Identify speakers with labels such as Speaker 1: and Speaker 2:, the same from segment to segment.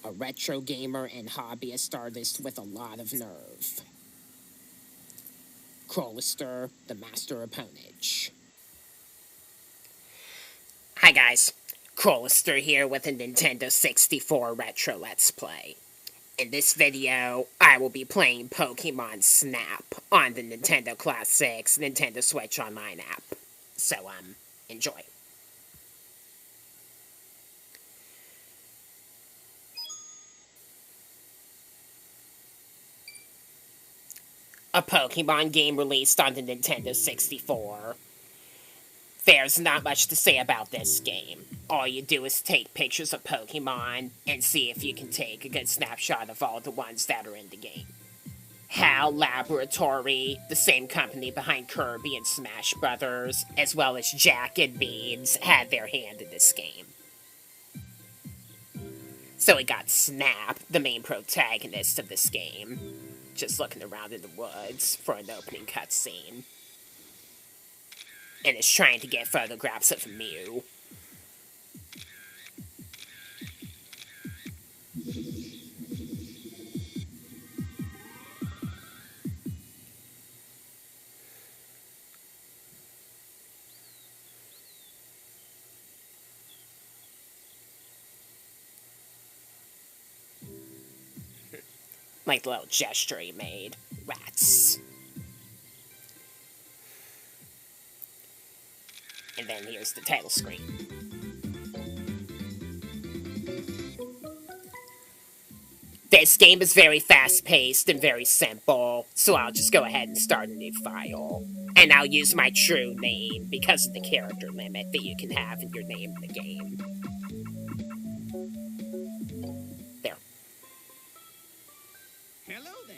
Speaker 1: a retro gamer and hobbyist artist with a lot of nerve. Crowlister, the master of ponage. Hi guys, Crowlister here with a Nintendo 64 Retro Let's Play. In this video, I will be playing Pokémon Snap on the Nintendo Classics Nintendo Switch Online app. So, enjoy. A Pokemon game released on the Nintendo 64. There's not much to say about this game. All you do is take pictures of Pokemon and see if you can take a good snapshot of all the ones that are in the game. HAL Laboratory, the same company behind Kirby and Smash Brothers, as well as Jack and Beans, had their hand in this game. So we got Snap, the main protagonist of this game, just looking around in the woods for an opening cutscene. And is trying to get photographs of Mew. Like the little gesture he made. Rats. And then here's the title screen. This game is very fast-paced and very simple, so I'll just go ahead and start a new file. And I'll use my true name because of the character limit that you can have in your name in the game. There.
Speaker 2: Hello there.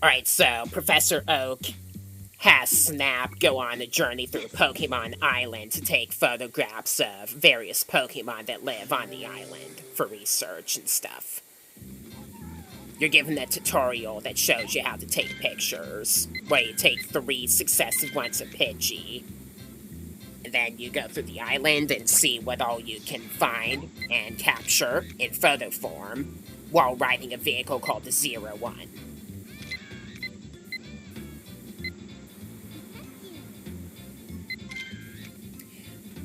Speaker 1: Alright, so Professor Oak has Snap go on a journey through Pokémon Island to take photographs of various Pokémon that live on the island for research and stuff. You're given a tutorial that shows you how to take pictures, where you take 3 successive ones of Pidgey. And then you go through the island and see what all you can find and capture in photo form while riding a vehicle called the 01.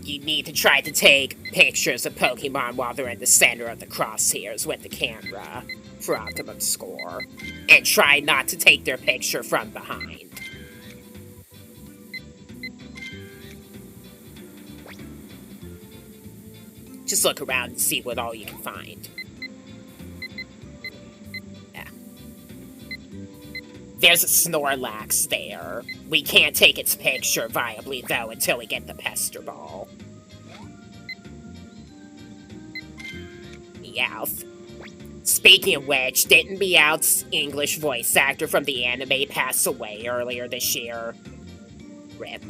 Speaker 1: You need to try to take pictures of Pokemon while they're in the center of the crosshairs with the camera for optimum score. And try not to take their picture from behind. Just look around and see what all you can find. Yeah. There's a Snorlax there. We can't take its picture viably, though, until we get the Pester Ball. Meowth. Speaking of which, didn't Meowth's English voice actor from the anime pass away earlier this year? RIP.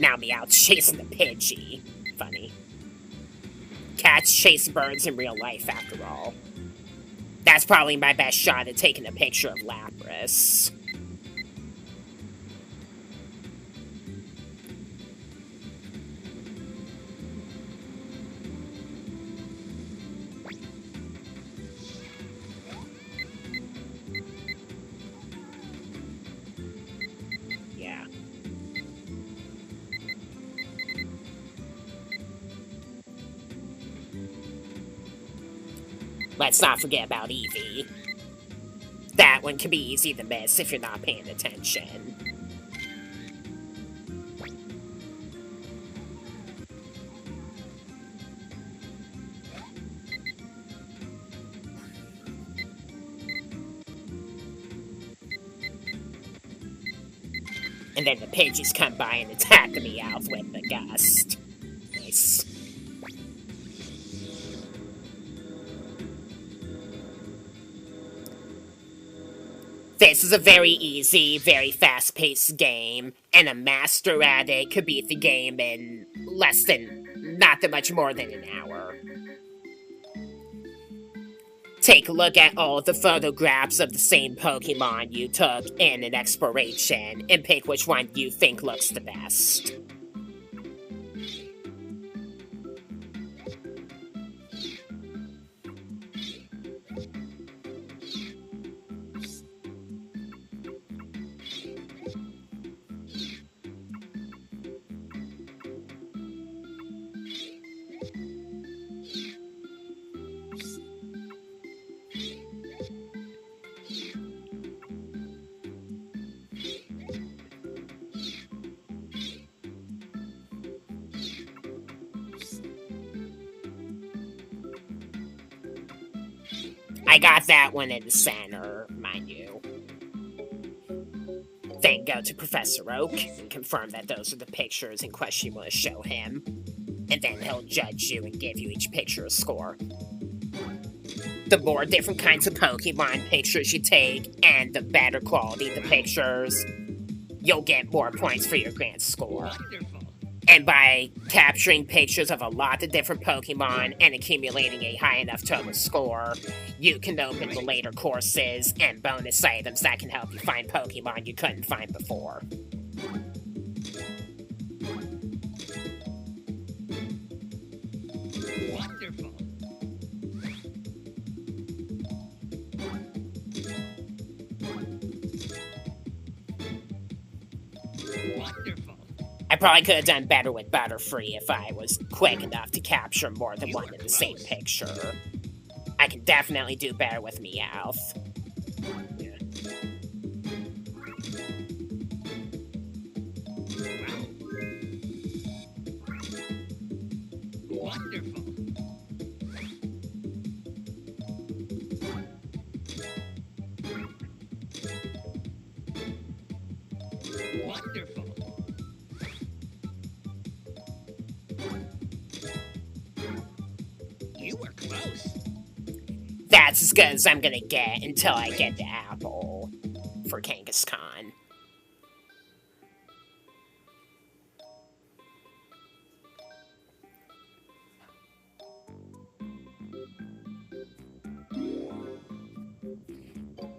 Speaker 1: Now Meowth's chasing the Pidgey. Funny. Cats chase birds in real life, after all. That's probably my best shot at taking a picture of Lapras. Yeah. Let's not forget about Eevee. That one can be easy to miss if you're not paying attention. And then the Pidgeys come by and attack the Meowth with the Gust. Nice. This is a very easy, very fast-paced game, and a master at it could beat the game in not that much more than an hour. Take a look at all the photographs of the same Pokemon you took in an exploration, and pick which one you think looks the best. I got that one in the center, mind you. Then go to Professor Oak and confirm that those are the pictures in question you want to show him. And then he'll judge you and give you each picture a score. The more different kinds of Pokemon pictures you take, and the better quality the pictures, you'll get more points for your grand score.
Speaker 2: Wonderful.
Speaker 1: And by capturing pictures of a lot of different Pokemon and accumulating a high enough total score, you can open the later courses and bonus items that can help you find Pokemon you couldn't find before.
Speaker 2: Wonderful. Wonderful.
Speaker 1: I probably could have done better with Butterfree if I was quick enough to capture more than one in the same picture. I can definitely do better with Meowth.
Speaker 2: Wonderful. Wonderful. You were close.
Speaker 1: That's as good as I'm gonna get until I get the apple for Kangaskhan.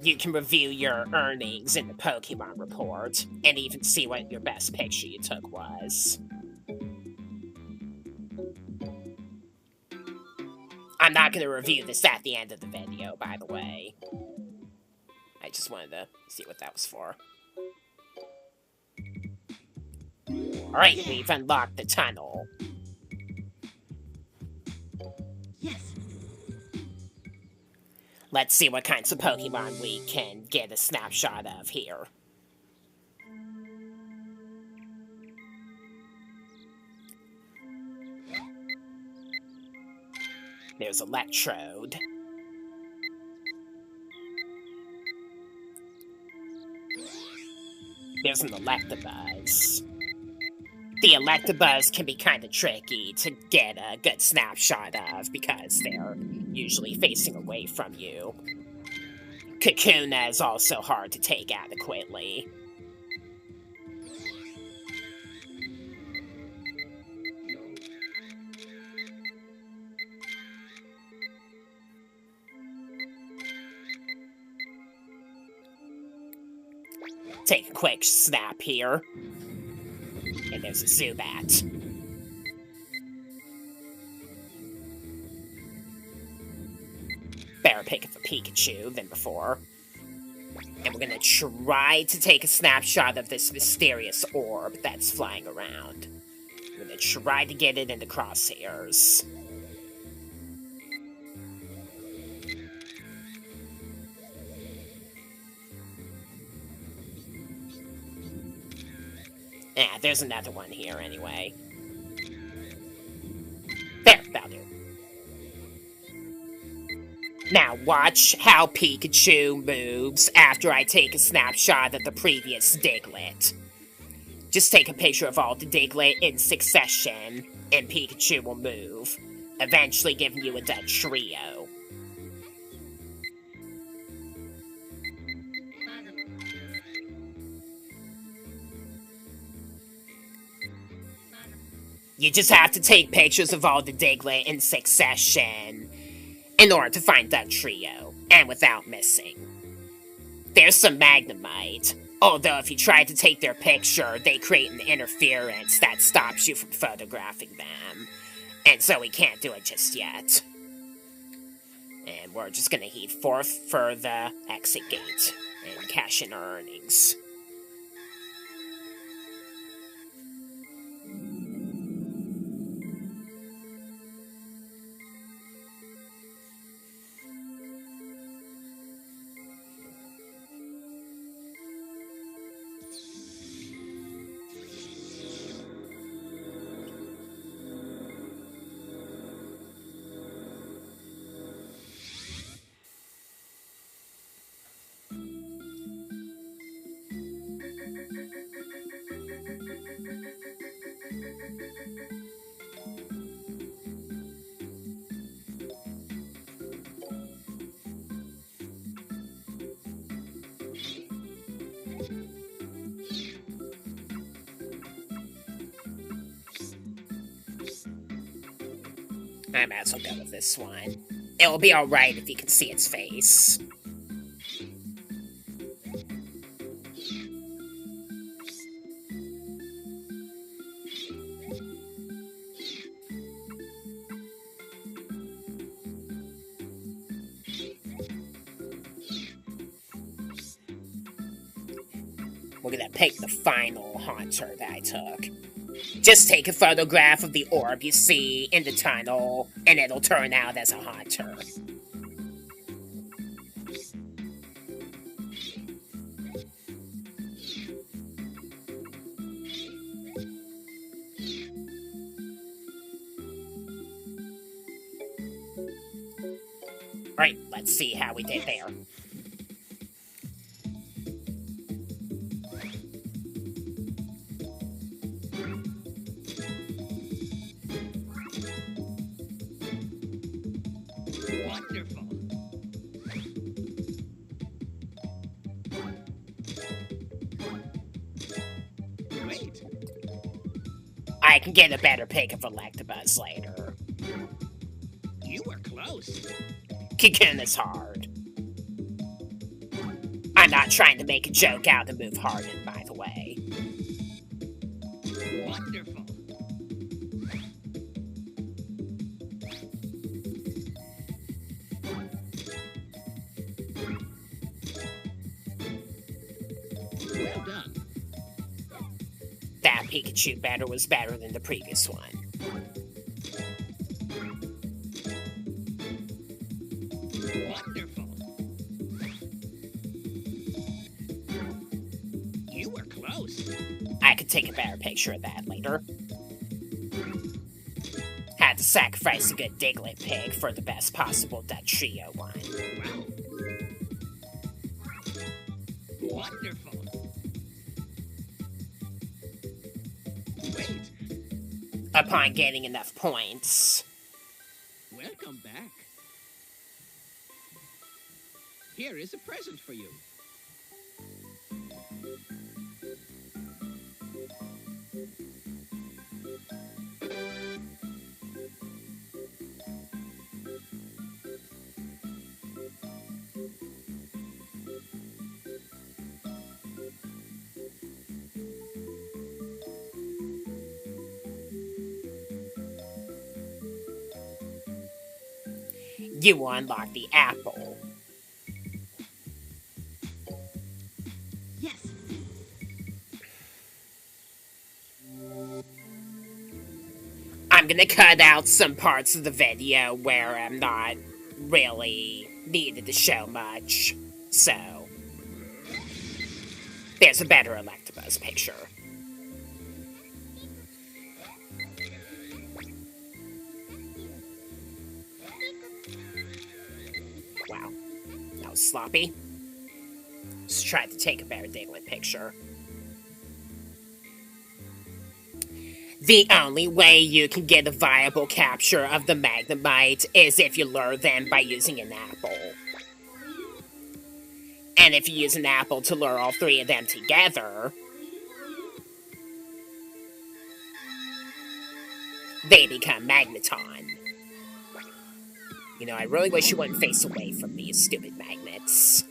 Speaker 1: You can review your earnings in the Pokemon report, and even see what your best picture you took was. I'm not going to review this at the end of the video, by the way. I just wanted to see what that was for. Alright, we've unlocked the tunnel.
Speaker 2: Yes.
Speaker 1: Let's see what kinds of Pokemon we can get a snapshot of here. There's Electrode. There's an Electabuzz. The Electabuzz can be kind of tricky to get a good snapshot of because they're usually facing away from you. Kakuna is also hard to take adequately. Take a quick snap here. And there's a Zubat. Better pick up a Pikachu than before. And we're gonna try to take a snapshot of this mysterious orb that's flying around. We're gonna try to get it into crosshairs. Yeah, there's another one here anyway. There, that'll do. Now watch how Pikachu moves after I take a snapshot of the previous Diglett. Just take a picture of all the Diglett in succession, and Pikachu will move, eventually giving you a dead trio. You just have to take pictures of all the Diglett in succession in order to find that trio, and without missing. There's some Magnemite, although if you try to take their picture, they create an interference that stops you from photographing them, and so we can't do it just yet. And we're just gonna head forth for the exit gate and cash in our earnings. I might as well go with this one. It'll be alright if you can see its face. We're gonna pick the final haunter that I took. Just take a photograph of the orb you see in the tunnel, and it'll turn out as a haunter. Alright, let's see how we did there.
Speaker 2: Wonderful. Great.
Speaker 1: I can get a better pick of Electabuzz later.
Speaker 2: You were close.
Speaker 1: Kicking is hard. I'm not trying to make a joke out of the move Harden, by the way.
Speaker 2: Wonderful. Well done.
Speaker 1: That Pikachu battle was better than the previous one.
Speaker 2: Wonderful. You were close.
Speaker 1: I could take a better picture of that later. Had to sacrifice a good Diglett pig for the best possible Duck Trio one.
Speaker 2: Wow. Wonderful. Wait.
Speaker 1: Upon getting enough points,
Speaker 2: Welcome back. Here is a present for you.
Speaker 1: you unlock the apple.
Speaker 3: Yes.
Speaker 1: I'm gonna cut out some parts of the video where I'm not really needed to show much, so there's a better Electabuzz picture. Wow, that was sloppy. Just tried to take a better Diglett picture. The only way you can get a viable capture of the Magnemite is if you lure them by using an apple. And if you use an apple to lure all three of them together, they become magneton. You know, I really wish you wouldn't face away from these stupid magnets.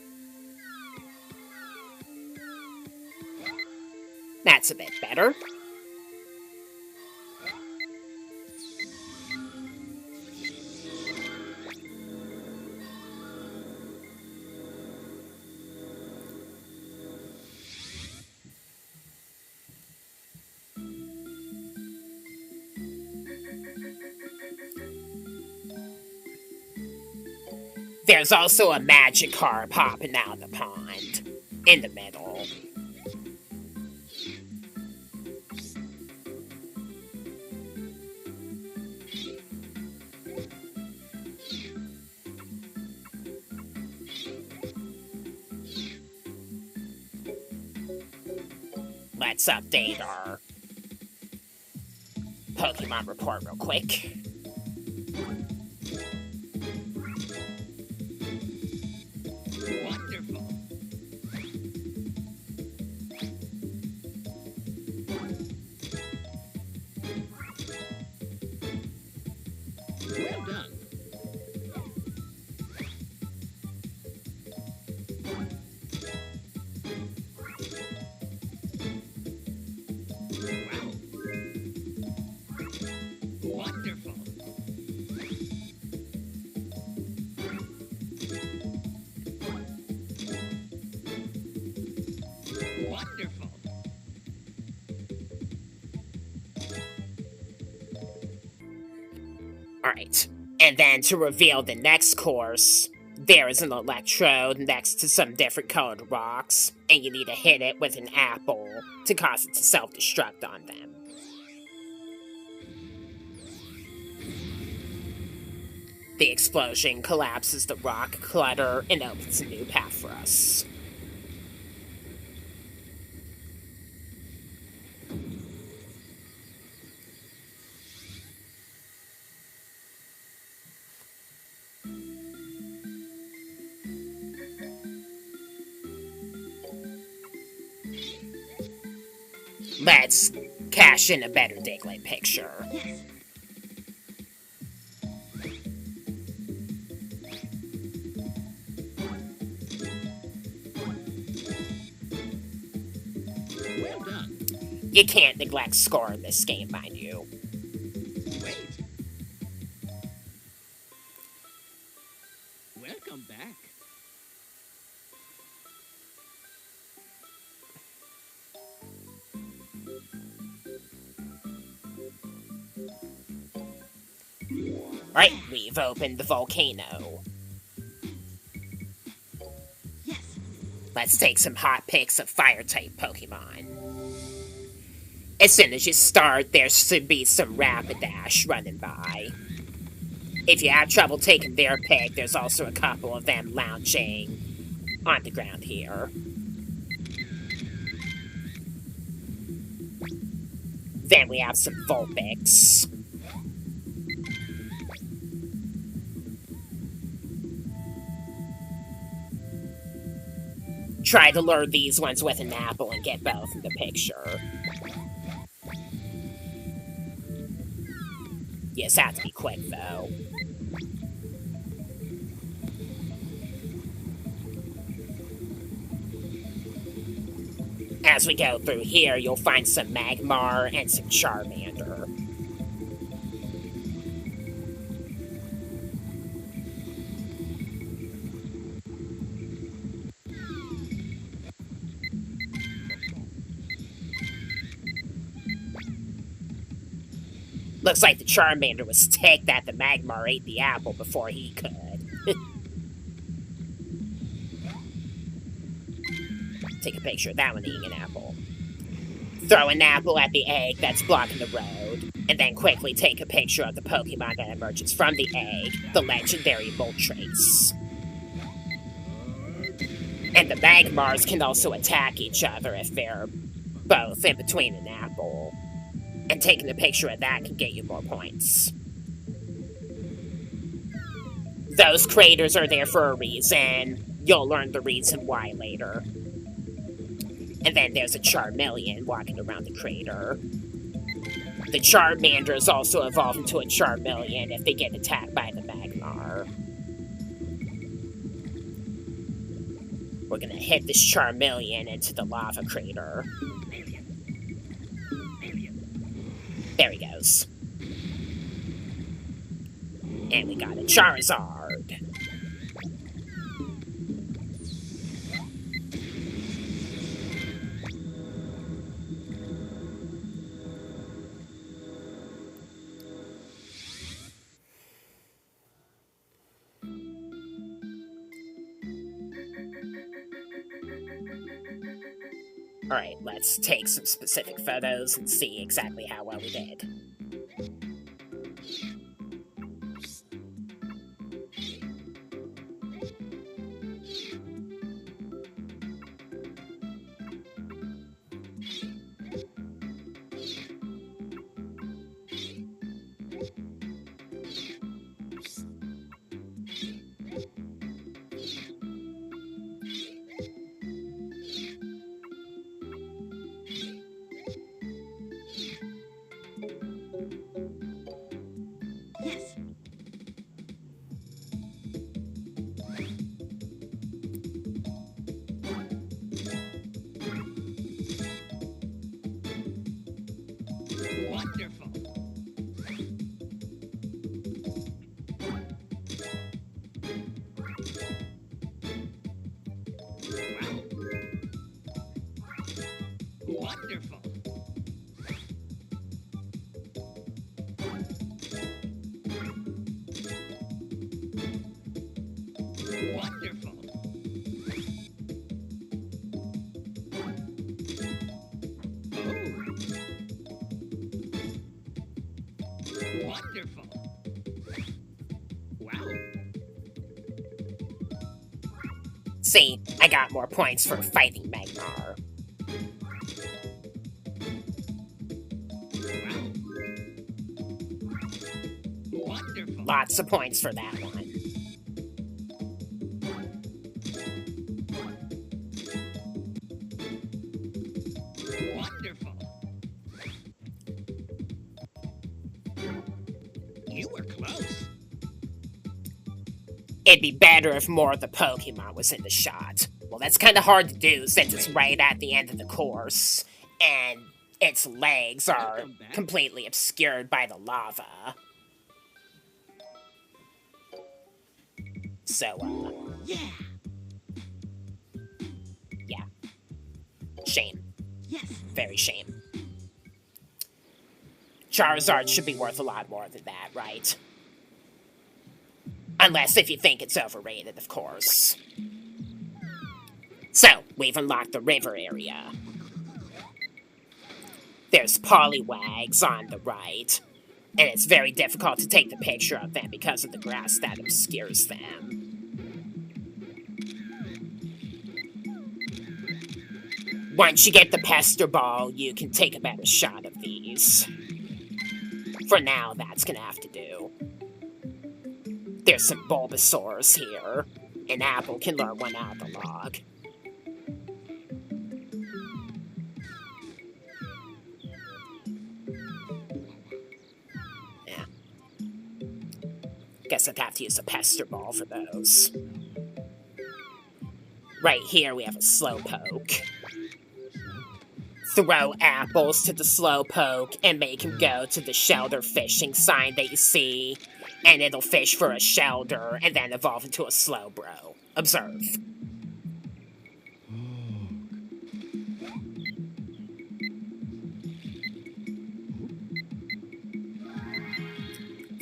Speaker 1: That's a bit better. There's also a magic car popping out of the pond in the middle. Let's update our Pokemon report real quick.
Speaker 2: Wonderful. Well done. Wow. Wonderful. Wonderful.
Speaker 1: Alright, and then to reveal the next course, there is an electrode next to some different colored rocks, and you need to hit it with an apple to cause it to self-destruct on them. The explosion collapses the rock clutter and opens a new path for us. Let's cash in a better Diglett picture.
Speaker 3: Yes.
Speaker 2: Well done.
Speaker 1: You can't neglect score in this game, mind you.
Speaker 2: Wait. Welcome back.
Speaker 1: Right, we've opened the volcano.
Speaker 3: Yes.
Speaker 1: Let's take some hot pics of fire-type Pokemon. As soon as you start, there should be some Rapidash running by. If you have trouble taking their pic, there's also a couple of them lounging on the ground here. Then we have some Vulpix. Try to lure these ones with an apple and get both in the picture. You just have to be quick, though. As we go through here, you'll find some Magmar and some Charmander. Looks like the Charmander was ticked that the Magmar ate the apple before he could. Take a picture of that one eating an apple. Throw an apple at the egg that's blocking the road, and then quickly take a picture of the Pokemon that emerges from the egg, the legendary Moltres. And the Magmars can also attack each other if they're both in between an apple. And taking a picture of that can get you more points. Those craters are there for a reason. You'll learn the reason why later. And then there's a Charmeleon walking around the crater. The Charmanders also evolve into a Charmeleon if they get attacked by the Magmar. We're gonna hit this Charmeleon into the lava crater. There he goes. And we got a Charizard. Alright, let's take some specific photos and see exactly how well we did.
Speaker 3: Yes.
Speaker 2: Wonderful. Wow. Wonderful. Wonderful. Oh. Wonderful. Wow.
Speaker 1: See, I got more points for fighting Magmar.
Speaker 2: Wow. Wonderful.
Speaker 1: Lots of points for that one.
Speaker 2: Wonderful. You were close.
Speaker 1: It'd be better if more of the Pokemon was in the shot. Well, that's kind of hard to do since it's right at the end of the course, and its legs are completely obscured by the lava. So,
Speaker 3: Yeah.
Speaker 1: yeah. Shame.
Speaker 3: Yes.
Speaker 1: Very shame. Charizard should be worth a lot more than that, right? Unless if you think it's overrated, of course. So, we've unlocked the river area. There's Poliwags on the right, and it's very difficult to take the picture of them because of the grass that obscures them. Once you get the Pester Ball, you can take a better shot of these. For now, that's gonna have to do. There's some Bulbasaurs here. An apple can lure one out of the log. Yeah. Guess I'd have to use a Pester Ball for those. Right here we have a Slowpoke. Throw apples to the Slowpoke and make him go to the shelter fishing sign that you see, and it'll fish for a shelter and then evolve into a Slowbro. Observe.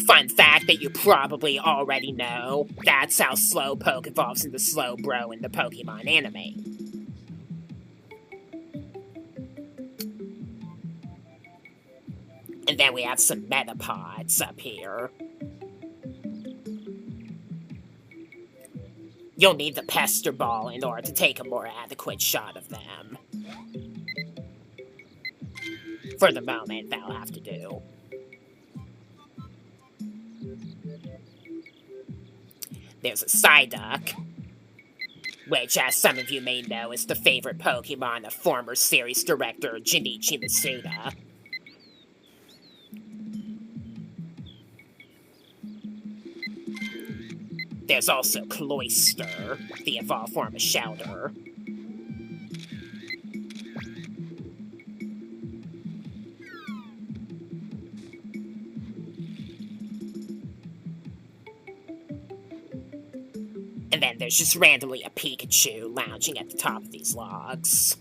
Speaker 1: Fun fact that you probably already know, that's how Slowpoke evolves into Slowbro in the Pokemon anime. And then we have some Metapods up here. You'll need the Pester Ball in order to take a more adequate shot of them. For the moment, that'll have to do. There's a Psyduck, which, as some of you may know, is the favorite Pokemon of former series director Junichi Masuda. There's also Cloyster, the evolved form of Shellder. And then there's just randomly a Pikachu lounging at the top of these logs.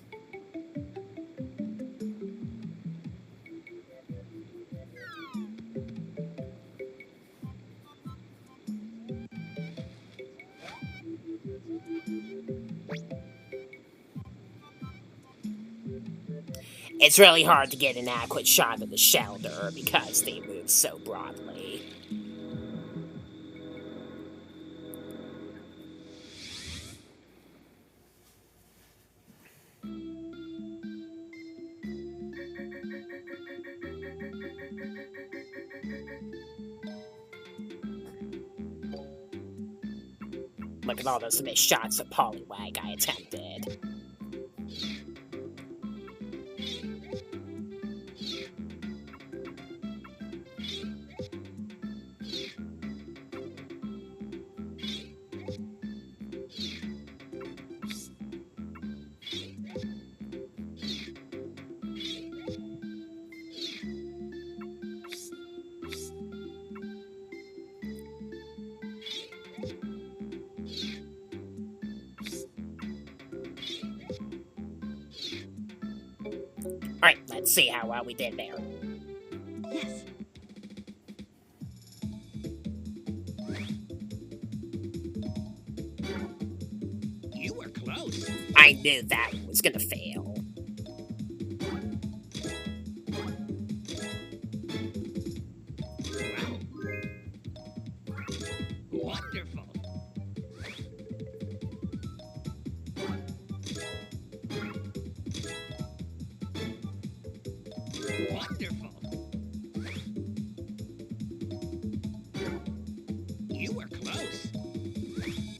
Speaker 1: It's really hard to get an adequate shot of the Shellder because they move so broadly. Look at all those missed shots of Poliwag I attempted. Alright, let's see how well we did there.
Speaker 3: Yes.
Speaker 2: You were close.
Speaker 1: I knew that was gonna fail.
Speaker 2: Wow. Wonderful. Wonderful. You were close.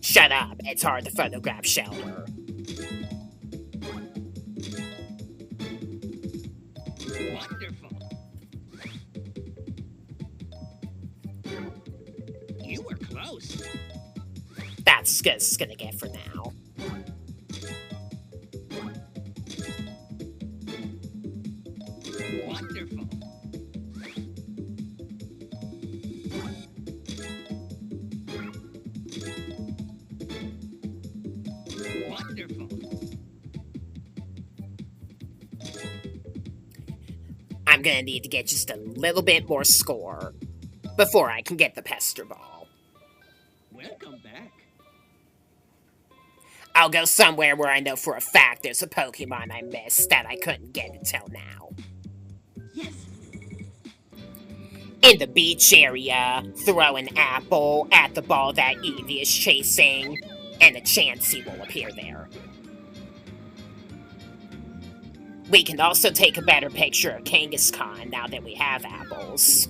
Speaker 1: Shut up, it's hard to photograph Shellder.
Speaker 2: Wonderful. You were close.
Speaker 1: That's just gonna get for now.
Speaker 2: Wonderful. Wonderful.
Speaker 1: I'm gonna need to get just a little bit more score before I can get the Pester Ball.
Speaker 2: Welcome back.
Speaker 1: I'll go somewhere where I know for a fact there's a Pokemon I missed that I couldn't get until now.
Speaker 3: Yes.
Speaker 1: In the beach area, throw an apple at the ball that Eevee is chasing, and a Chansey will appear there. We can also take a better picture of Kangaskhan now that we have apples.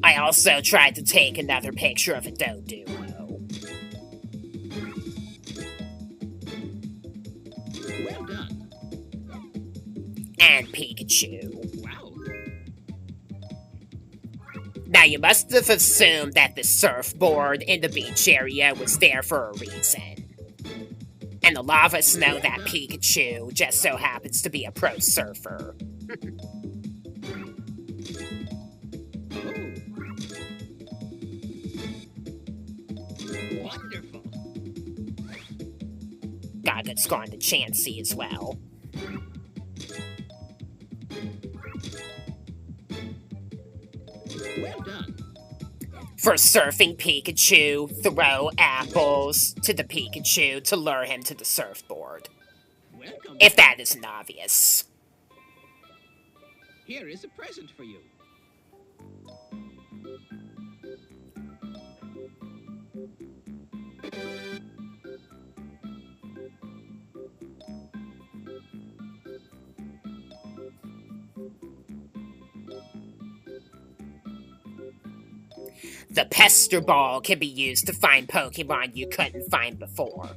Speaker 1: I also tried to take another picture of a Doduo.
Speaker 2: Well done.
Speaker 1: And Pikachu.
Speaker 2: Wow.
Speaker 1: Now, you must have assumed that the surfboard in the beach area was there for a reason. And a lot of us know that Pikachu just so happens to be a pro surfer.
Speaker 2: Wonderful.
Speaker 1: Got a good score on the Chansey as well.
Speaker 2: Well done.
Speaker 1: For surfing Pikachu, throw apples to the Pikachu to lure him to the surfboard.
Speaker 2: Welcome.
Speaker 1: If that isn't obvious.
Speaker 2: Here is a present for you.
Speaker 1: The Pester Ball can be used to find Pokemon you couldn't find before.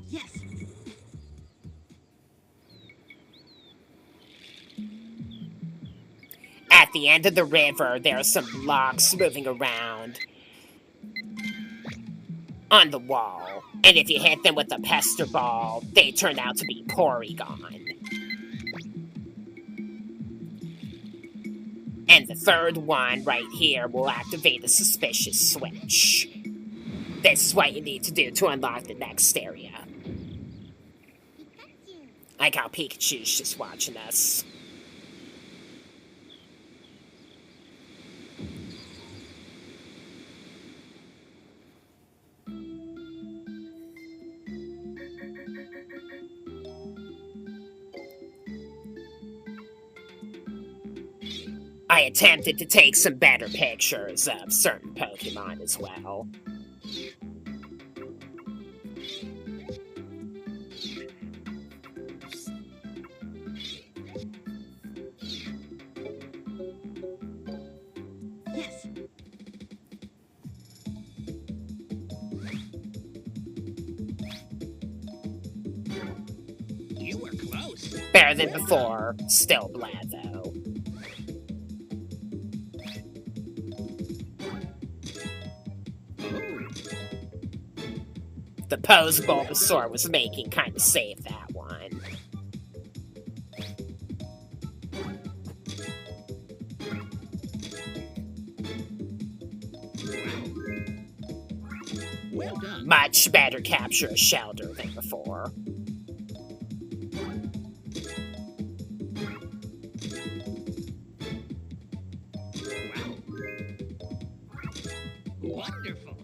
Speaker 3: Yes.
Speaker 1: the end of the river, there are some blocks moving around on the wall. And if you hit them with a pester ball, they turn out to be Porygon. And the third one right here will activate the suspicious switch. This is what you need to do to unlock the next area. I like how Pikachu's just watching us. I attempted to take some better pictures of certain Pokemon as well.
Speaker 3: Yes.
Speaker 2: You were close.
Speaker 1: Better than before, still bland though. The pose Bulbasaur was making kind of saved that one.
Speaker 2: Well done.
Speaker 1: Much better capture of Shelter than before.
Speaker 2: Wow. Wonderful.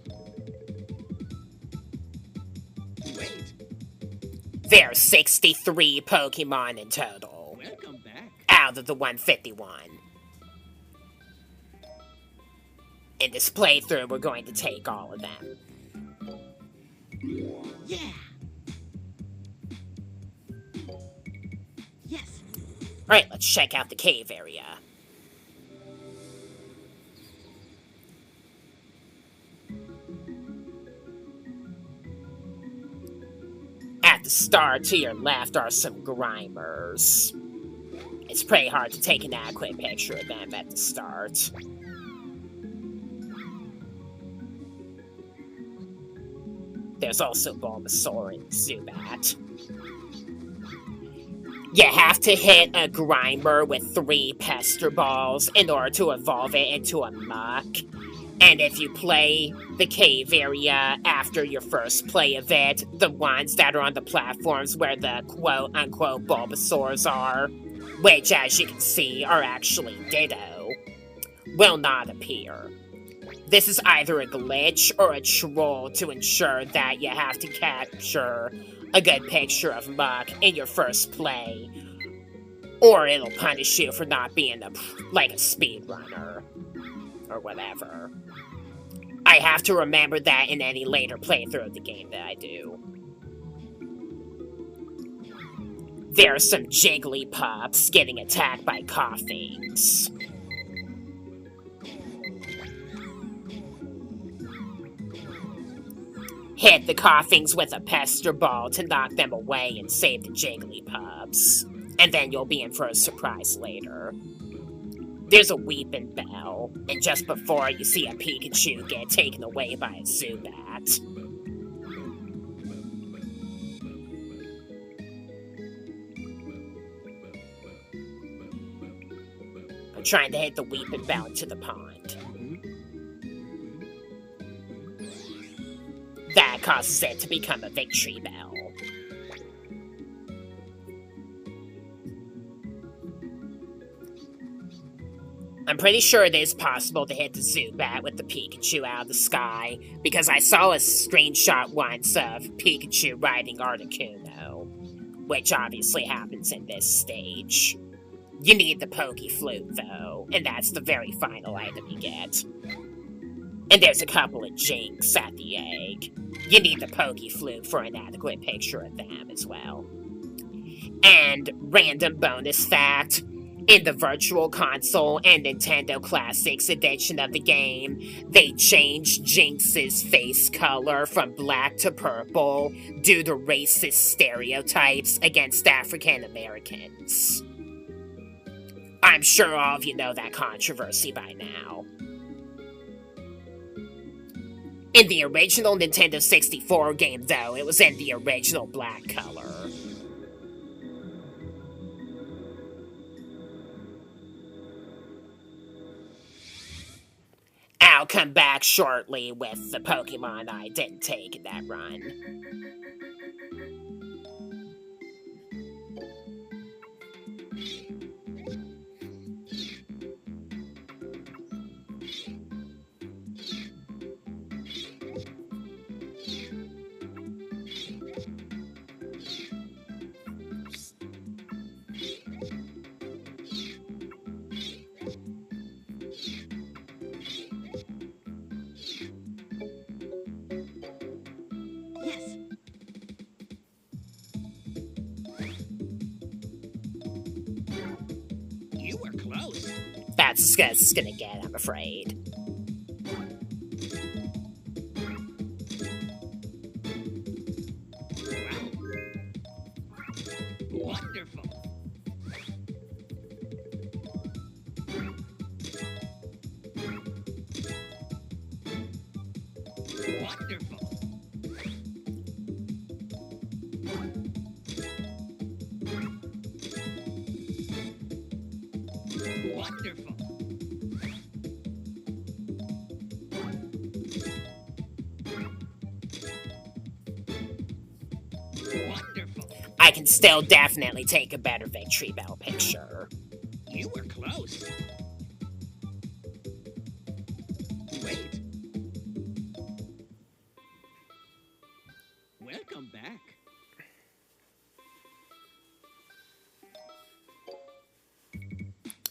Speaker 2: Wait.
Speaker 1: There are 63 Pokemon in total,
Speaker 2: Welcome back.
Speaker 1: out of the 151. In this playthrough, we're going to take all of them.
Speaker 3: Yeah. Yes.
Speaker 1: Alright, let's check out the cave area. At the start, to your left, are some Grimers. It's pretty hard to take an adequate picture of them at the start. There's also Bulbasaur and Zubat. You have to hit a Grimer with 3 Pester Balls in order to evolve it into a Muck. And if you play the cave area after your first play of it, the ones that are on the platforms where the quote-unquote Bulbasaurs are, which as you can see are actually Ditto, will not appear. This is either a glitch or a troll to ensure that you have to capture a good picture of Muck in your first play, or it'll punish you for not being a speedrunner, or whatever. I have to remember that in any later playthrough of the game that I do. There are some Jigglypuffs getting attacked by Coughings. Hit the Coughings with a Pester Ball to knock them away and save the Jigglypuffs. And then you'll be in for a surprise later. There's a Weeping Bell, and just before you see a Pikachu get taken away by a Zubat. I'm trying to hit the Weeping Bell into the pond. That causes it to become a Victory Bell. I'm pretty sure it is possible to hit the Zubat with the Pikachu out of the sky, because I saw a screenshot once of Pikachu riding Articuno, which obviously happens in this stage. You need the Pokeflute, though, and that's the very final item you get. And there's a couple of Jinx at the egg. You need the Pokeflute for an adequate picture of them as well. And random bonus fact, in the Virtual Console and Nintendo Classics edition of the game, they changed Jinx's face color from black to purple due to racist stereotypes against African Americans. I'm sure all of you know that controversy by now. In the original Nintendo 64 game, though, it was in the original black color. I'll come back shortly with the Pokemon I didn't take in that run.
Speaker 3: Yes.
Speaker 2: You were close.
Speaker 1: That's as good as it's gonna get, I'm afraid.
Speaker 2: Wonderful. Wonderful. Wonderful. Wonderful.
Speaker 1: I can still definitely take a better Victory Bell picture.
Speaker 2: You were close. Wait. Welcome back.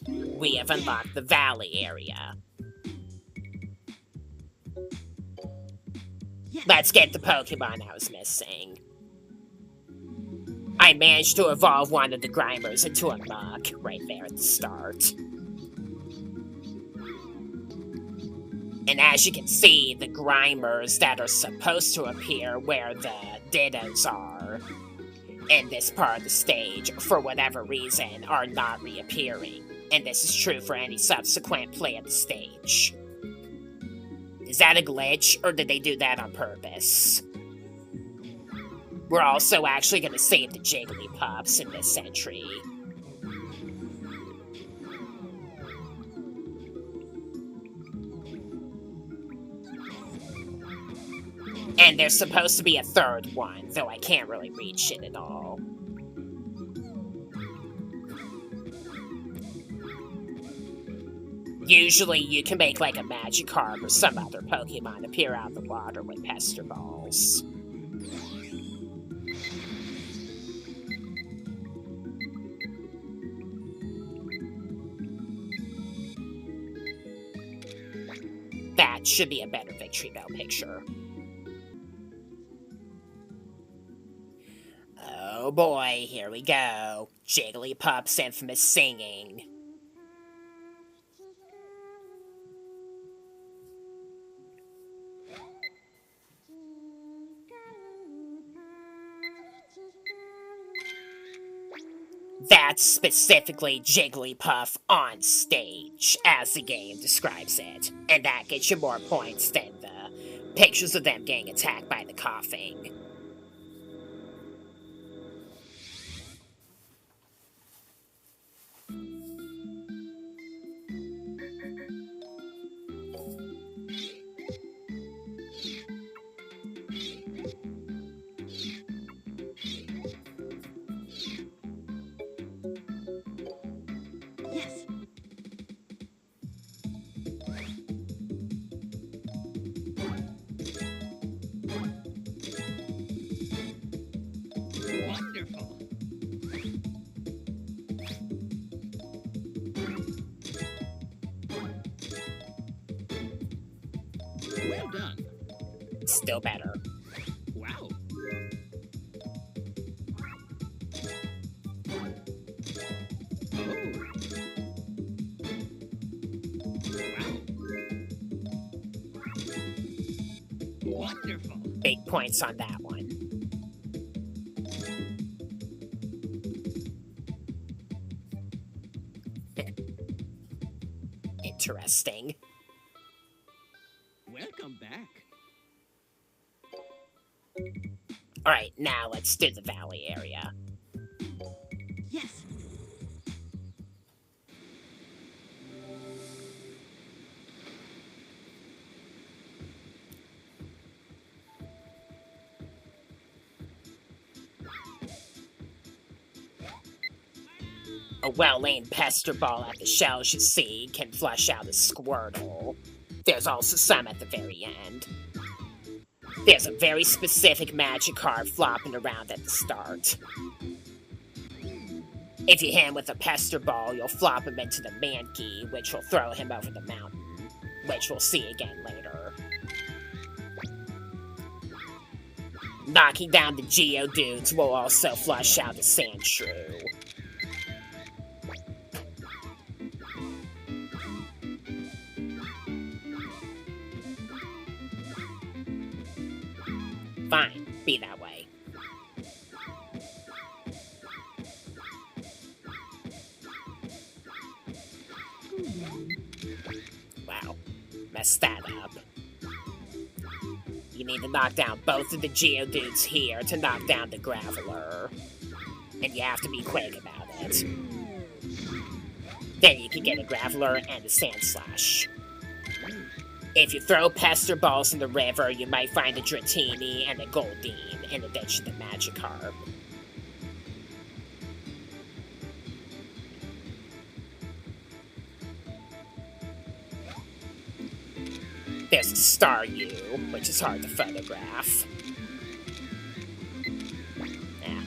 Speaker 1: We have unlocked the Valley area.
Speaker 3: Yes.
Speaker 1: Let's get the Pokemon I was missing. I managed to evolve one of the Grimers into a Muk right there at the start. And as you can see, the Grimers that are supposed to appear where the Dittos are in this part of the stage, for whatever reason, are not reappearing. And this is true for any subsequent play of the stage. Is that a glitch, or did they do that on purpose? We're also actually going to save the Jigglypuffs in this entry. And there's supposed to be a third one, though I can't really reach it at all. Usually you can make like a Magikarp or some other Pokemon appear out of the water with Pester Balls. That should be a better Victory Bell picture. Oh boy, here we go. Jigglypuff's infamous singing. That's specifically Jigglypuff on stage, as the game describes it. And that gets you more points than the pictures of them getting attacked by the coughing.
Speaker 3: Yes.
Speaker 2: Wonderful. Well done.
Speaker 1: Still better.
Speaker 2: Wow. Oh. Wow. Wonderful.
Speaker 1: Big points on that one. interesting.
Speaker 2: Welcome back.
Speaker 1: Alright, now let's do the valley area.
Speaker 3: Yes.
Speaker 1: A well-aimed pester ball at the shells you see can flush out a Squirtle. There's also some at the very end. There's a very specific Magikarp flopping around at the start. If you hit him with a pester ball, you'll flop him into the Mankey, which will throw him over the mountain, which we'll see again later. Knocking down the Geodudes will also flush out the Sandshrew. Fine, be that way. Wow, messed that up. You need to knock down both of the Geodudes here to knock down the Graveler. And you have to be quick about it. Then you can get a Graveler and a Sandslash. If you throw pester balls in the river, you might find a Dratini and a Goldeen, in addition to Magikarp. There's a Staryu, which is hard to photograph. Yeah.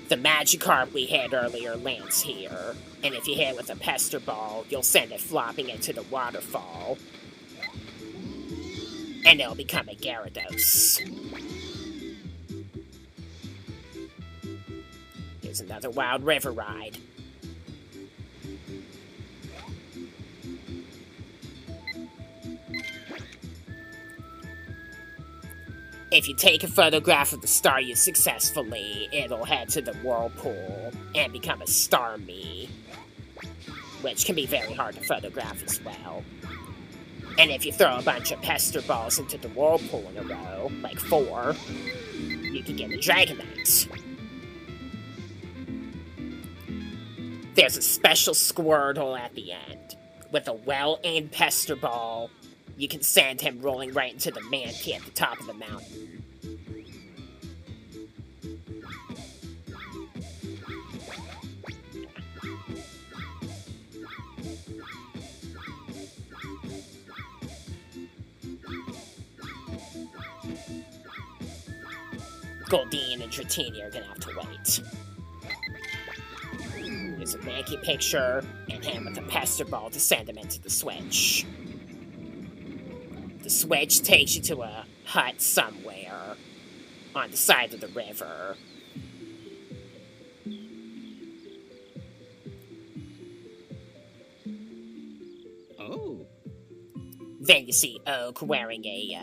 Speaker 1: The Magikarp we hit earlier lands here, and if you hit it with a pester ball, you'll send it flopping into the waterfall. And it'll become a Gyarados. Here's another Wild River ride. If you take a photograph of the Staryu successfully, it'll head to the whirlpool and become a Starmie, which can be very hard to photograph as well. And if you throw a bunch of pester balls into the whirlpool in a row, like 4, you can get a Dragonite. There's a special Squirtle at the end. With a well-aimed pester ball, you can send him rolling right into the Mankey at the top of the mountain. Goldeen and Dratini are gonna have to wait. There's a Mankey picture, and him with a pester ball to send him into the switch. The switch takes you to a hut somewhere on the side of the river.
Speaker 2: Oh.
Speaker 1: Then you see Oak wearing a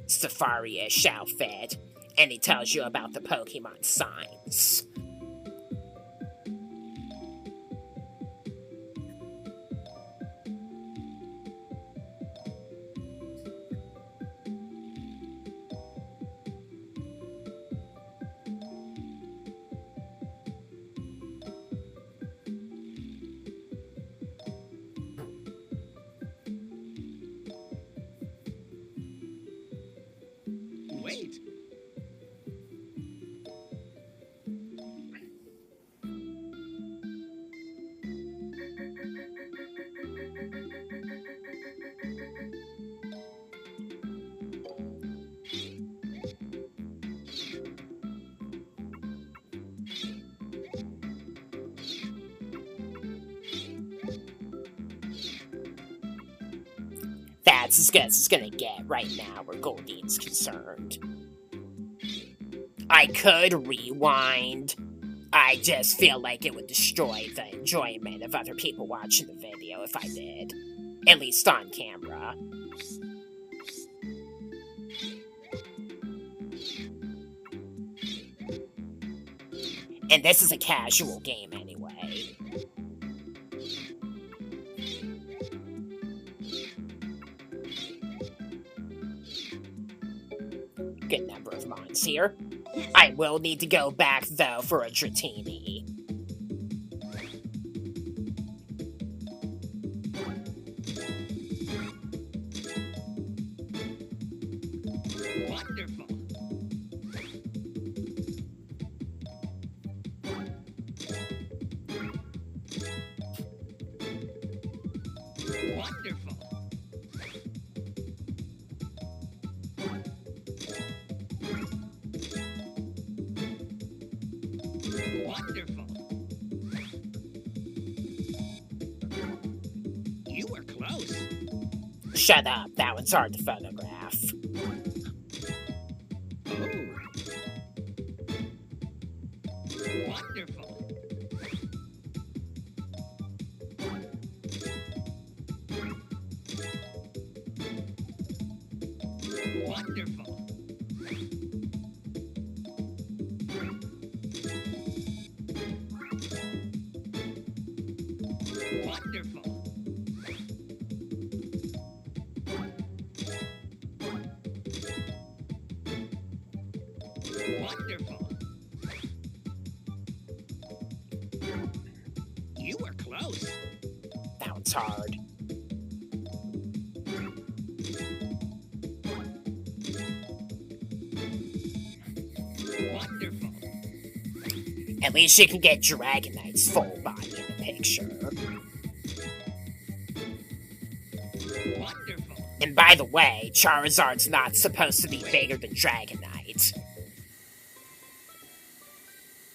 Speaker 1: safari-ish outfit, and he tells you about the Pokémon signs.
Speaker 2: Wait.
Speaker 1: That's as good as it's gonna get right now where Goldeen's concerned. I could rewind. I just feel like it would destroy the enjoyment of other people watching the video if I did. At least on camera. And this is a casual game anyway. items here. I will need to go back, though, for a Dratini.
Speaker 2: Wonderful. Wonderful. Wonderful. You were close.
Speaker 1: Shut up, that one's hard to photograph.
Speaker 2: Oh. Wonderful. Wonderful. Wonderful. Wonderful. You were close.
Speaker 1: That one's hard.
Speaker 2: Wonderful.
Speaker 1: At least you can get Dragonite's full body in the picture.
Speaker 2: Wonderful.
Speaker 1: And by the way, Charizard's not supposed to be bigger than Dragonite.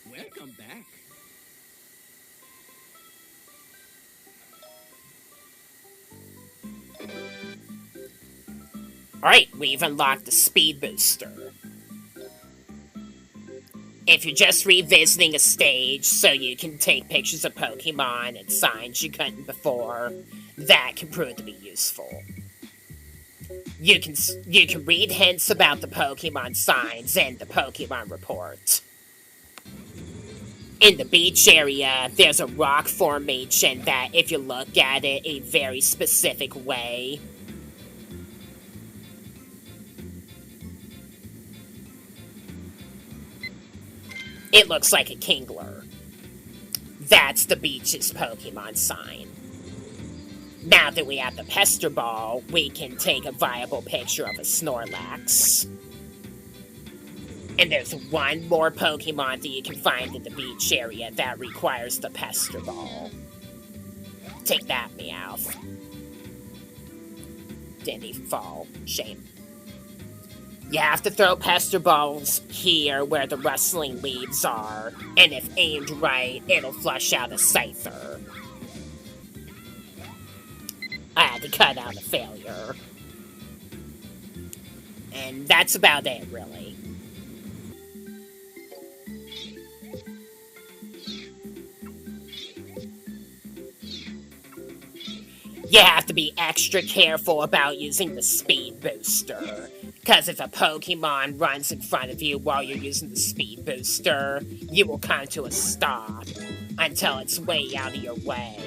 Speaker 2: Welcome back.
Speaker 1: Alright, we've unlocked the Speed Booster. If you're just revisiting a stage so you can take pictures of Pokemon and signs you couldn't before, that can prove to be useful. You can read hints about the Pokemon signs in the Pokemon report. In the beach area, there's a rock formation that, if you look at it a very specific way, it looks like a Kingler. That's the beach's Pokemon sign. Now that we have the Pester Ball, we can take a viable picture of a Snorlax. And there's one more Pokemon that you can find in the beach area that requires the Pester Ball. Take that, Meowth. Didn't even fall. Shame. You have to throw Pester Balls here where the rustling leaves are, and if aimed right, it'll flush out a Scyther. I had to cut out a failure. And that's about it, really. You have to be extra careful about using the Speed Booster. Because if a Pokemon runs in front of you while you're using the Speed Booster, you will come to a stop until it's way out of your way.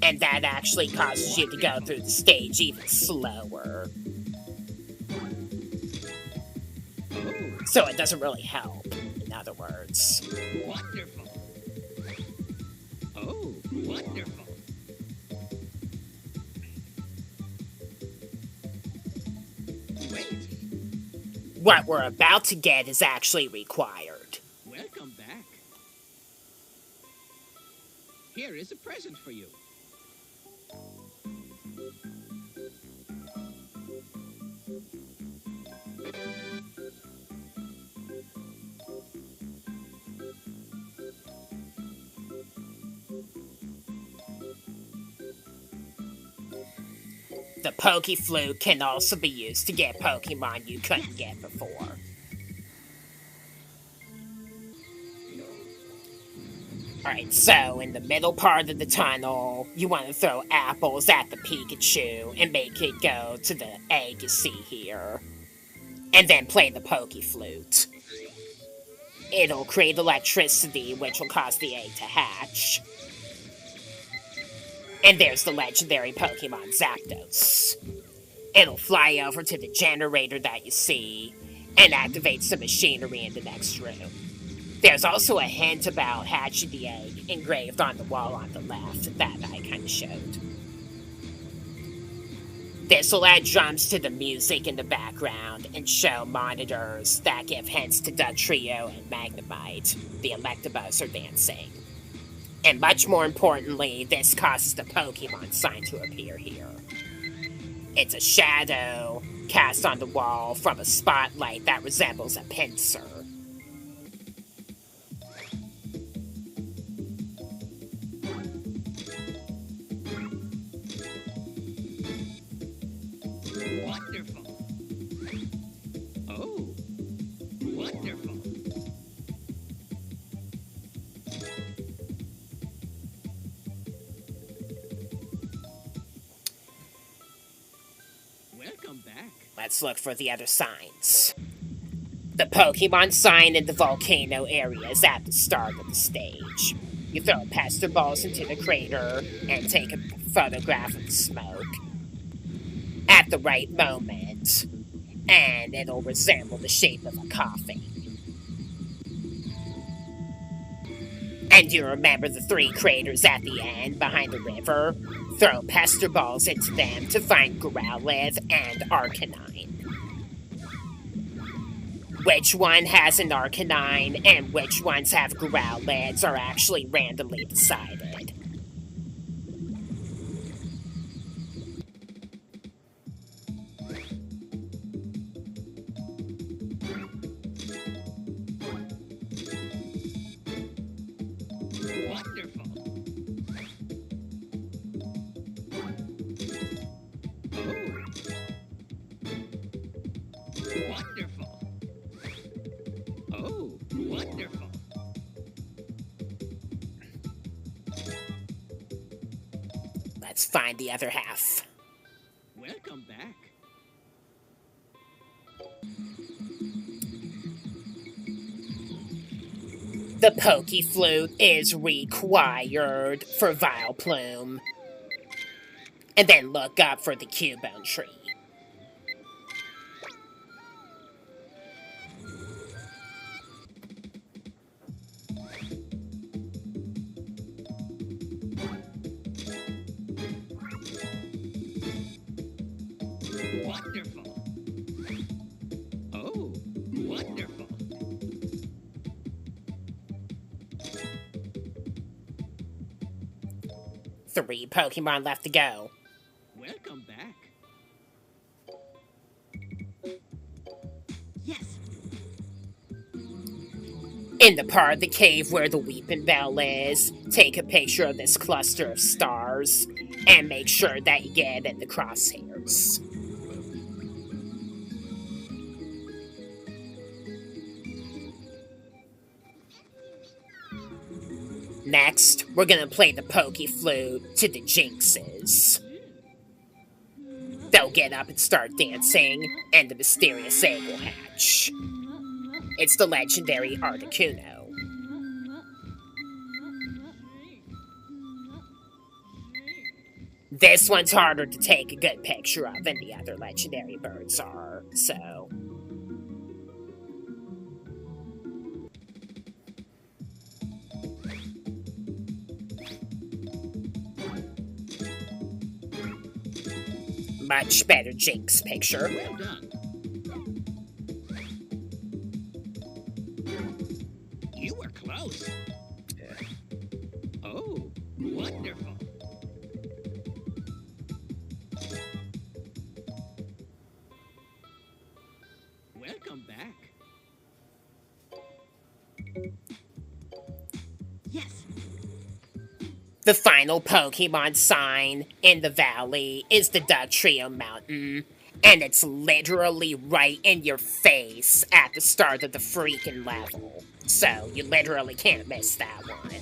Speaker 1: And that actually causes you to go through the stage even slower. So it doesn't really help, in other words.
Speaker 2: Wonderful. Oh, wonderful. Wait.
Speaker 1: What we're about to get is actually required.
Speaker 2: Welcome back. Here is a present for you.
Speaker 1: The Pokeflute can also be used to get Pokemon you couldn't get before. Alright, so in the middle part of the tunnel, you want to throw apples at the Pikachu and make it go to the egg you see here. And then play the Pokeflute. It'll create electricity, which will cause the egg to hatch. And there's the legendary Pokemon Zapdos. It'll fly over to the generator that you see, and activates the machinery in the next room. There's also a hint about hatching the egg engraved on the wall on the left that I kind of showed. This will add drums to the music in the background and show monitors that give hints to Dugtrio and Magnemite. The Electabuzz are dancing. And much more importantly, this causes the Pokemon sign to appear here. It's a shadow cast on the wall from a spotlight that resembles a pincer.
Speaker 2: Wonderful. Oh, wonderful. Welcome back.
Speaker 1: Let's look for the other signs. The Pokemon sign in the volcano area is at the start of the stage. You throw pester balls into the crater and take a photograph of the smoke at the right moment, and it'll resemble the shape of a coffin. And you remember the 3 craters at the end behind the river? Throw pester balls into them to find Growlithe and Arcanine. Which one has an Arcanine and which ones have Growlithes are actually randomly decided.
Speaker 2: Wonderful. Oh. Wonderful. Oh, wonderful.
Speaker 1: Let's find the other half.
Speaker 2: Welcome back.
Speaker 1: The Pokeflute is required for Vileplume. And then look up for the Cubone tree.
Speaker 2: Wonderful. Oh, wonderful.
Speaker 1: 3 Pokemon left to go.
Speaker 2: Welcome back.
Speaker 3: Yes.
Speaker 1: In the part of the cave where the Weeping Bell is, take a picture of this cluster of stars and make sure that you get it in the crosshairs. Next, we're gonna play the Pokeflute to the Jinxes. They'll get up and start dancing, and the mysterious egg will hatch. It's the legendary Articuno. This one's harder to take a good picture of than the other legendary birds are, so... Much better Jinx picture.
Speaker 2: Well done. You were close. Oh, wonderful. Welcome back.
Speaker 3: Yes.
Speaker 1: The final Pokemon sign in the valley is the Dugtrio Mountain, and it's literally right in your face at the start of the freaking level. So you literally can't miss that one.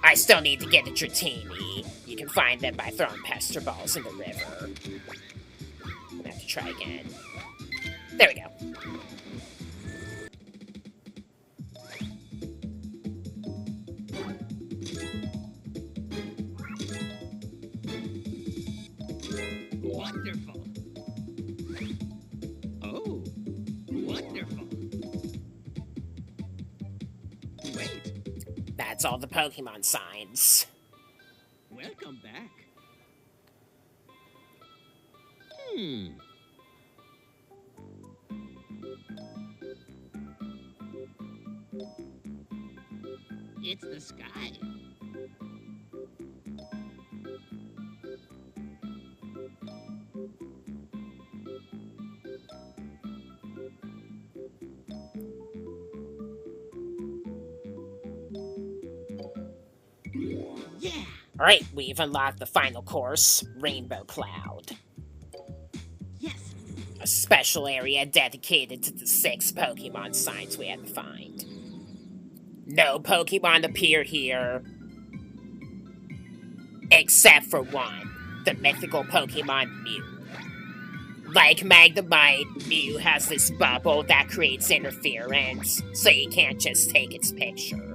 Speaker 1: I still need to get a Dratini. You can find them by throwing pester balls in the river. I'm gonna have to try again. There we go.
Speaker 2: Wonderful. Oh,
Speaker 1: that's all the Pokemon signs.
Speaker 2: Welcome back. It's the sky. Yeah.
Speaker 1: Alright, we've unlocked the final course, Rainbow Cloud.
Speaker 3: Yes.
Speaker 1: A special area dedicated to the 6 Pokemon signs we had to find. No Pokemon appear here, except for one, the mythical Pokemon Mew. Like Magnemite, Mew has this bubble that creates interference, so you can't just take its picture.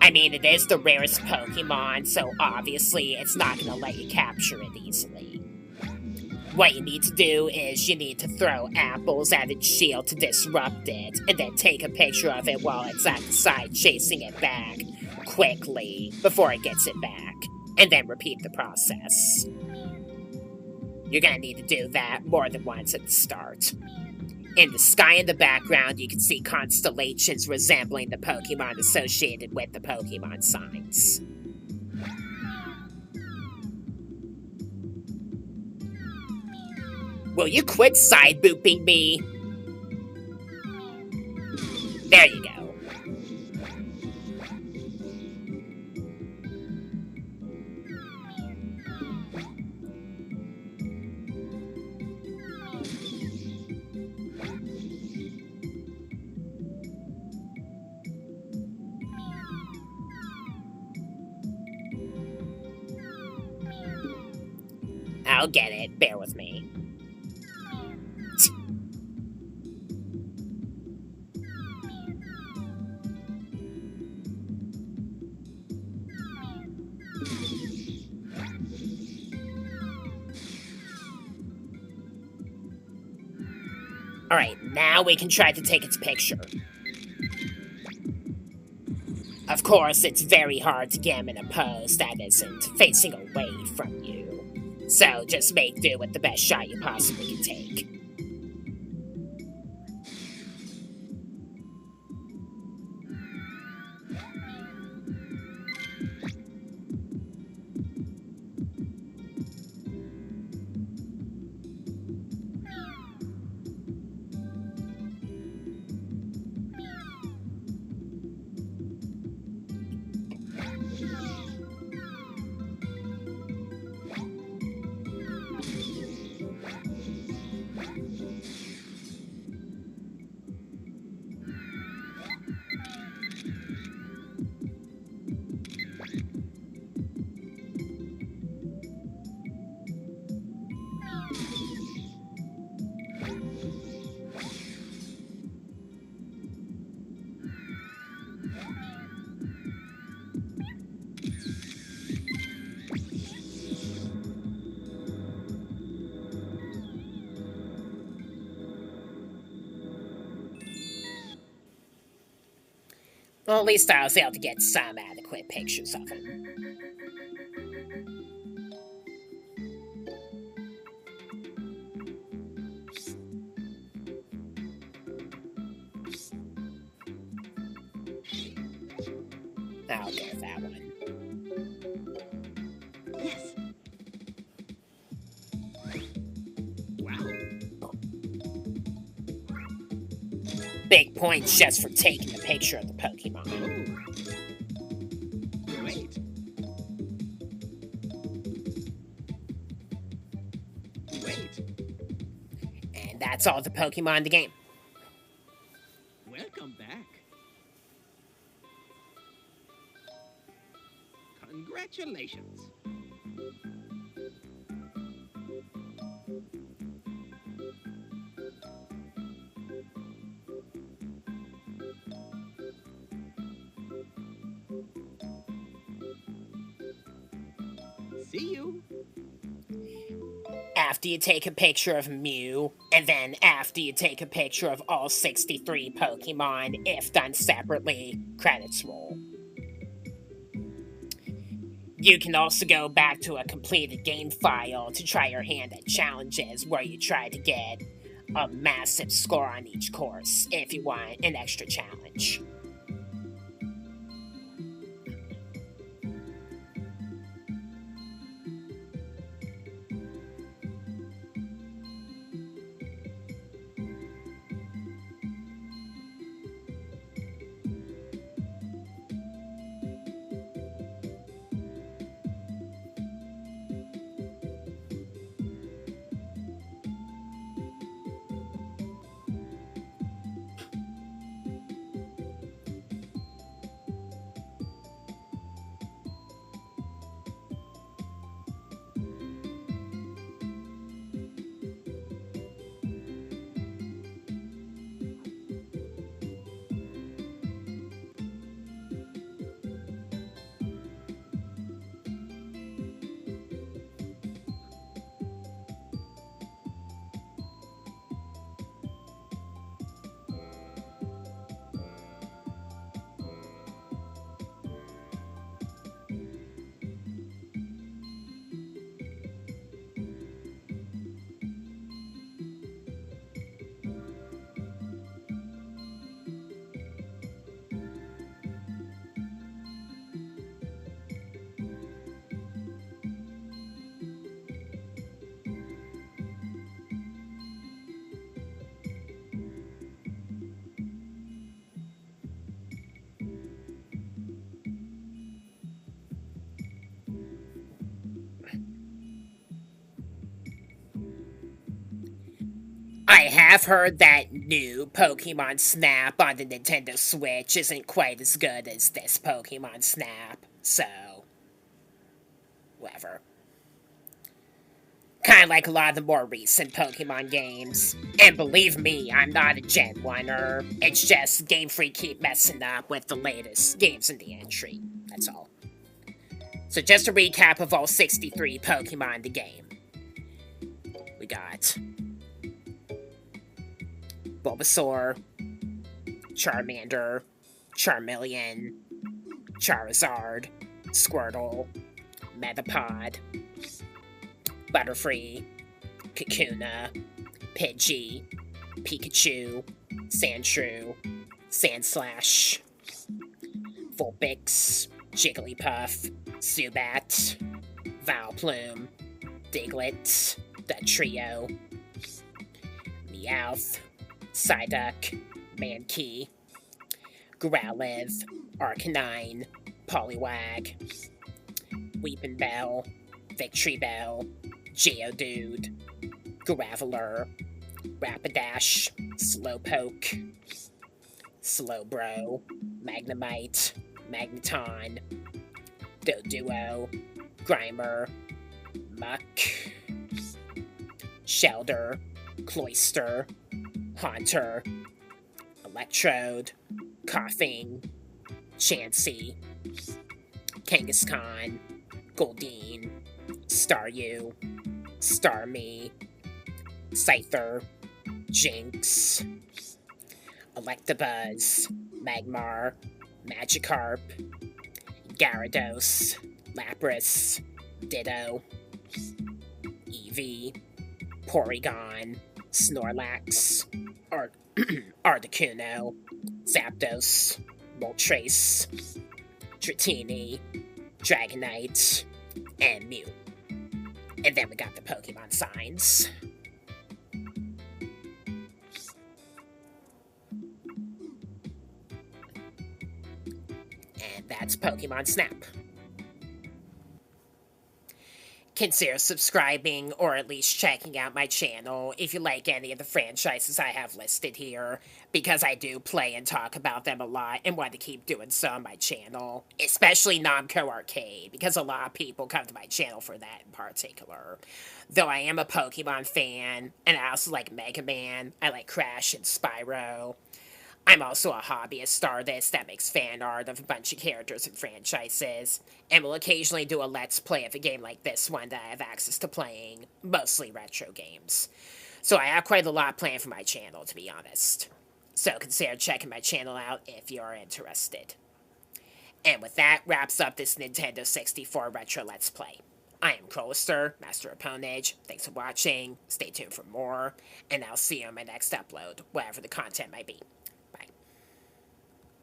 Speaker 1: I mean, it is the rarest Pokemon, so obviously it's not going to let you capture it easily. What you need to do is you need to throw apples at its shield to disrupt it, and then take a picture of it while it's at the side chasing it back quickly before it gets it back, and then repeat the process. You're gonna need to do that more than once at the start. In the sky in the background, you can see constellations resembling the Pokemon associated with the Pokemon signs. Will you quit side-booping me? There you go. I'll get it. Bear with me. Alright, now we can try to take its picture. Of course, it's very hard to get him in a pose that isn't facing away from you. So just make do with the best shot you possibly can take. Well, at least I was able to get some adequate pictures of him. I'll go with that one.
Speaker 3: Yes.
Speaker 2: Wow.
Speaker 1: Big points just for taking a picture of the Pokemon.
Speaker 2: Great. Great.
Speaker 1: And that's all the Pokemon in the game.
Speaker 2: Welcome back. Congratulations. See you.
Speaker 1: After you take a picture of Mew, and then after you take a picture of all 63 Pokemon, if done separately, credits roll. You can also go back to a completed game file to try your hand at challenges where you try to get a massive score on each course if you want an extra challenge. I have heard that new Pokemon Snap on the Nintendo Switch isn't quite as good as this Pokemon Snap, so whatever. Kind of like a lot of the more recent Pokemon games. And believe me, I'm not a Gen 1er. It's just Game Freak keep messing up with the latest games in the entry. That's all. So just a recap of all 63 Pokemon in the game. We got Bulbasaur, Charmander, Charmeleon, Charizard, Squirtle, Metapod, Butterfree, Kakuna, Pidgey, Pikachu, Sandshrew, Sandslash, Vulpix, Jigglypuff, Zubat, Vileplume, Diglett, the Trio, Meowth, Psyduck, Mankey, Growlithe, Arcanine, Poliwag, Weepinbell, Victreebel, Geodude, Graveler, Rapidash, Slowpoke, Slowbro, Magnemite, Magneton, Doduo, Grimer, Muck, Shelder, Cloyster, Haunter, Electrode, Coughing, Chansey, Kangaskhan, Goldeen, Staryu, Starmie, Scyther, Jinx, Electabuzz, Magmar, Magikarp, Gyarados, Lapras, Ditto, Eevee, Porygon, Snorlax, Articuno, Zapdos, Moltres, Dratini, Dragonite, and Mew. And then we got the Pokemon signs. And that's Pokemon Snap. Consider subscribing or at least checking out my channel if you like any of the franchises I have listed here, because I do play and talk about them a lot and want to keep doing so on my channel, especially Namco Arcade, because a lot of people come to my channel for that in particular. Though I am a Pokemon fan, and I also like Mega Man, I like Crash and Spyro. I'm also a hobbyist artist that makes fan art of a bunch of characters and franchises, and will occasionally do a Let's Play of a game like this one that I have access to playing, mostly retro games. So I have quite a lot planned for my channel, to be honest. So consider checking my channel out if you're interested. And with that wraps up this Nintendo 64 Retro Let's Play. I am Crowster, Master of Ponage. Thanks for watching, stay tuned for more, and I'll see you on my next upload, whatever the content might be.